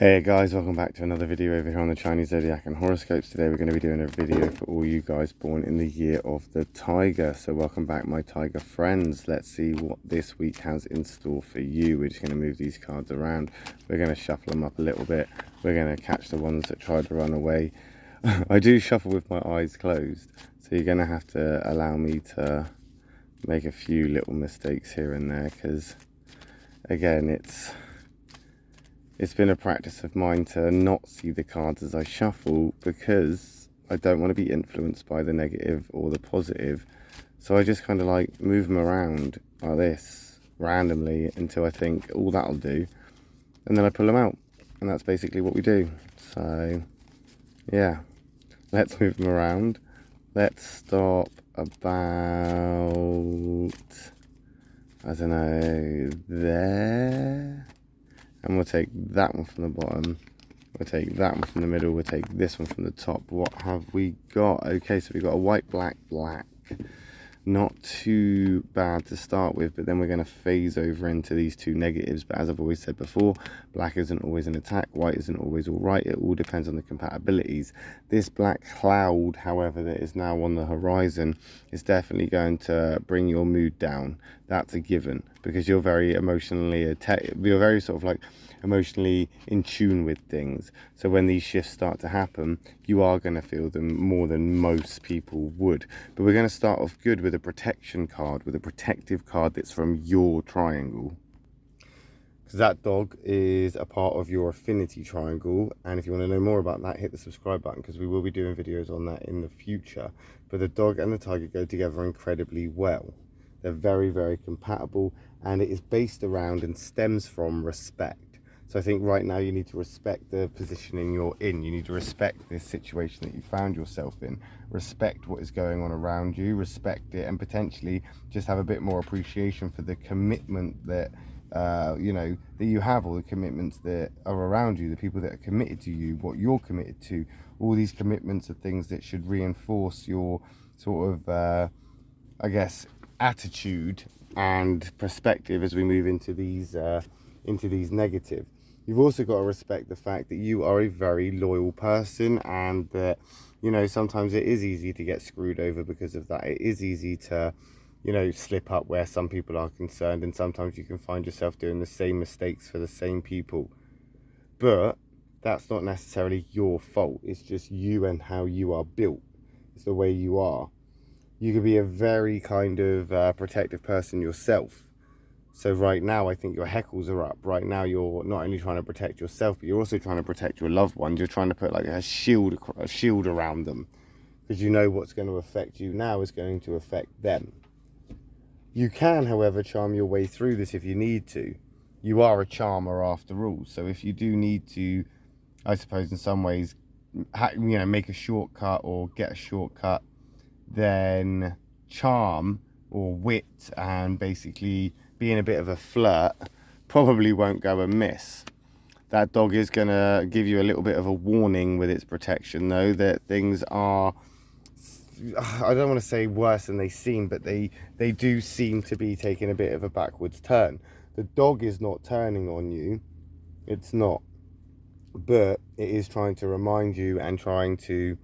Hey guys, welcome back to another video over here on the Chinese Zodiac and horoscopes. Today we're going to be doing a video for all you guys born in the year of the Tiger. So welcome back my Tiger friends. Let's see what this week has in store for you. We're just going to move these cards around. We're going to shuffle them up a little bit. We're going to catch the ones that try to run away. I do shuffle with my eyes closed, so you're going to have to allow me to make a few little mistakes here and there, because again, it's been a practice of mine to not see the cards as I shuffle, because I don't want to be influenced by the negative or the positive. So I just kind of like move them around like this randomly until I think, oh, that'll do. And then I pull them out. And that's basically what we do. So yeah, let's move them around. Let's stop about, I don't know, there. And we'll take that one from the bottom, we'll take that one from the middle, we'll take this one from the top. What have we got? Okay, so we've got a white, black, black. Not too bad to start with, but then we're going to phase over into these two negatives. But as I've always said before, black isn't always an attack, white isn't always all right. It all depends on the compatibilities. This black cloud, however, that is now on the horizon is definitely going to bring your mood down. That's a given, because you're very emotionally you're very sort of like emotionally in tune with things. So when these shifts start to happen, you are going to feel them more than most people would. But we're going to start off good with a protection card, with a protective card that's from your triangle, because that dog is a part of your affinity triangle. And if you want to know more about that, hit the subscribe button, because we will be doing videos on that in the future. But the dog and the tiger go together incredibly well. They're very, very compatible, and it is based around and stems from respect. So I think right now you need to respect the positioning you're in. You need to respect this situation that you found yourself in. Respect what is going on around you, respect it, and potentially just have a bit more appreciation for the commitment that you know, that you have, or the commitments that are around you, the people that are committed to you, what you're committed to. All these commitments are things that should reinforce your sort of I guess attitude and perspective as we move into these negative. You've also got to respect the fact that you are a very loyal person, and that, you know, sometimes it is easy to get screwed over because of that. It is easy to, you know, slip up where some people are concerned, and sometimes you can find yourself doing the same mistakes for the same people. But that's not necessarily your fault. It's just you and how you are built. It's the way you are. You could be a very kind of protective person yourself. So right now, I think your heckles are up. Right now, you're not only trying to protect yourself, but you're also trying to protect your loved ones. You're trying to put like a shield around them, because you know what's going to affect you now is going to affect them. You can, however, charm your way through this if you need to. You are a charmer after all. So if you do need to, I suppose in some ways, you know, make a shortcut or get a shortcut, then charm or wit and basically being a bit of a flirt probably won't go amiss. That dog is going to give you a little bit of a warning with its protection, though, that things are, I don't want to say worse than they seem, but they do seem to be taking a bit of a backwards turn. The dog is not turning on you, it's not, but it is trying to remind you and trying to,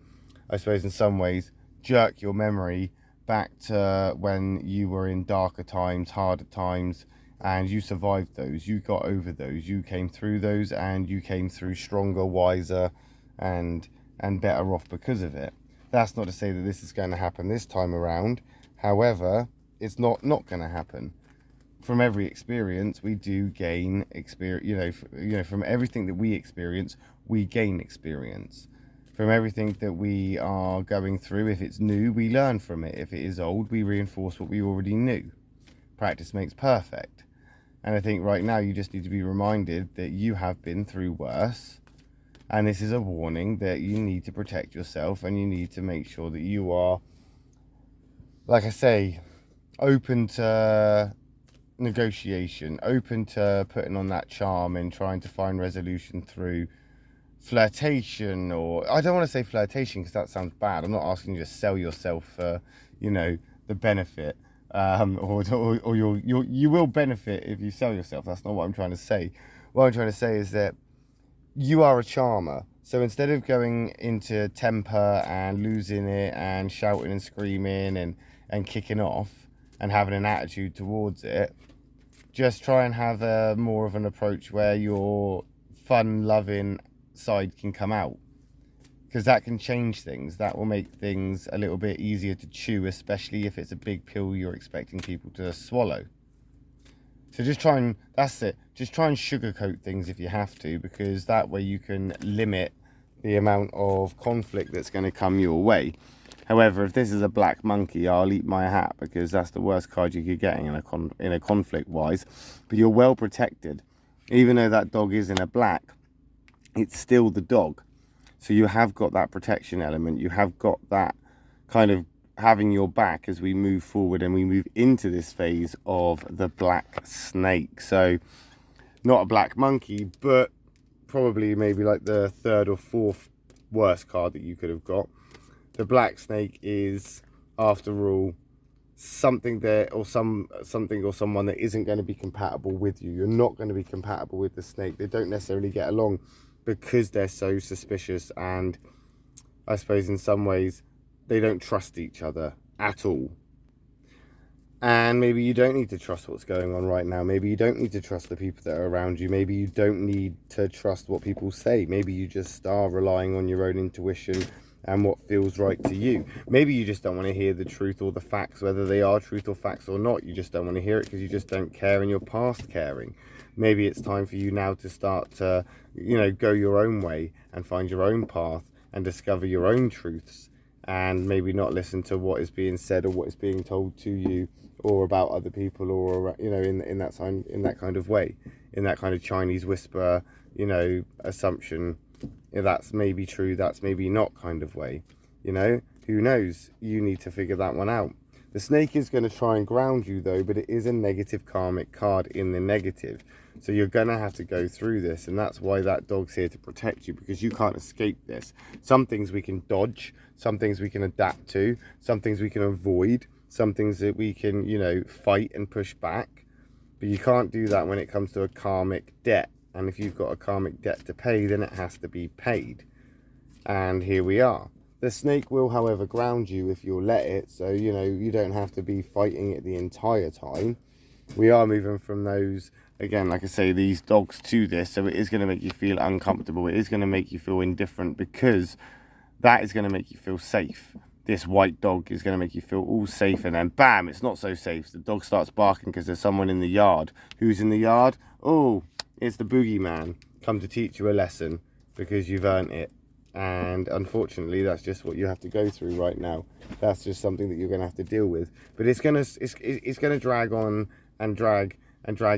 I suppose in some ways, jerk your memory back to when you were in darker times, harder times, and you survived those. You got over those. You came through those, and you came through stronger, wiser, and better off because of it. That's not to say that this is going to happen this time around. However, it's not going to happen. From every experience, we do gain experience. You know, from everything that we experience, we gain experience. From everything that we are going through, if it's new, we learn from it. If it is old, we reinforce what we already knew. Practice makes perfect. And I think right now you just need to be reminded that you have been through worse. And this is a warning that you need to protect yourself, and you need to make sure that you are, like I say, open to negotiation, open to putting on that charm and trying to find resolution through flirtation. Or I don't want to say flirtation, because that sounds bad. I'm not asking you to sell yourself for, you know, the benefit, or you will benefit if you sell yourself. That's not what I'm trying to say. What I'm trying to say is that you are a charmer. So instead of going into temper and losing it and shouting and screaming and kicking off and having an attitude towards it, just try and have a more of an approach where your fun-loving side can come out. Because that can change things. That will make things a little bit easier to chew, especially if it's a big pill you're expecting people to swallow. So just try and, that's it, just try and sugarcoat things if you have to, because that way you can limit the amount of conflict that's going to come your way. However, if this is a black monkey, I'll eat my hat, because that's the worst card you could get in a conflict wise. But you're well protected. Even though that dog is in a black, it's still the dog. So you have got that protection element. You have got that kind of having your back as we move forward and we move into this phase of the black snake. So not a black monkey, but probably maybe like the third or fourth worst card that you could have got. The black snake is, after all, something there or something or someone that isn't going to be compatible with you. You're not going to be compatible with the snake. They don't necessarily get along because they're so suspicious, and I suppose in some ways they don't trust each other at all. And maybe you don't need to trust what's going on right now. Maybe you don't need to trust the people that are around you. Maybe you don't need to trust what people say. Maybe you just are relying on your own intuition and what feels right to you. Maybe you just don't want to hear the truth or the facts, whether they are truth or facts or not. You just don't want to hear it because you just don't care and you're past caring. Maybe it's time for you now to start to, go your own way and find your own path and discover your own truths, and maybe not listen to what is being said or what is being told to you or about other people, or in that kind of way, in that kind of Chinese whisper, assumption. That's maybe true, that's maybe not kind of way. Who knows? You need to figure that one out. The snake is going to try and ground you though, but it is a negative karmic card in the negative. So you're going to have to go through this, and that's why that dog's here to protect you, because you can't escape this. Some things we can dodge, some things we can adapt to, some things we can avoid, some things that we can, fight and push back. But you can't do that when it comes to a karmic debt. And if you've got a karmic debt to pay, then it has to be paid. And here we are. The snake will, however, ground you if you'll let it. So, you don't have to be fighting it the entire time. We are moving from those, again, like I say, these dogs to this. So it is going to make you feel uncomfortable. It is going to make you feel indifferent, because that is going to make you feel safe. This white dog is going to make you feel all safe, and then bam, it's not so safe. The dog starts barking because there's someone in the yard. Who's in the yard? Oh, it's the boogeyman, come to teach you a lesson because you've earned it. And unfortunately, that's just what you have to go through right now. That's just something that you're going to have to deal with. But it's going to drag on and drag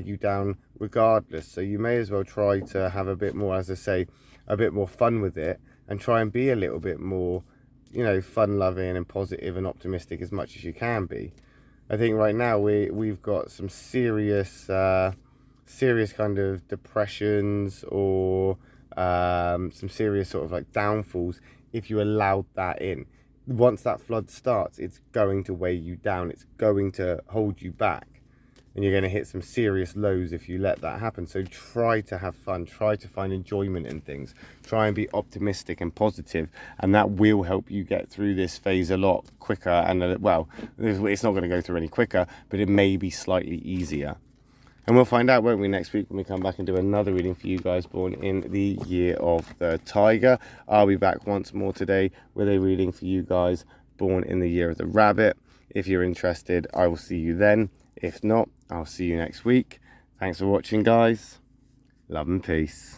you down regardless. So you may as well try to have a bit more, as I say, a bit more fun with it, and try and be a little bit more, fun-loving and positive and optimistic as much as you can be. I think right now we've got some serious kind of depressions, or some serious sort of like downfalls if you allowed that in. Once that flood starts, it's going to weigh you down. It's going to hold you back. And you're going to hit some serious lows if you let that happen. So try to have fun. Try to find enjoyment in things. Try and be optimistic and positive. And that will help you get through this phase a lot quicker. And, well, it's not going to go through any quicker, but it may be slightly easier. And we'll find out, won't we, next week when we come back and do another reading for you guys born in the year of the tiger. I'll be back once more today with a reading for you guys born in the year of the rabbit. If you're interested, I will see you then. If not, I'll see you next week. Thanks for watching, guys. Love and peace.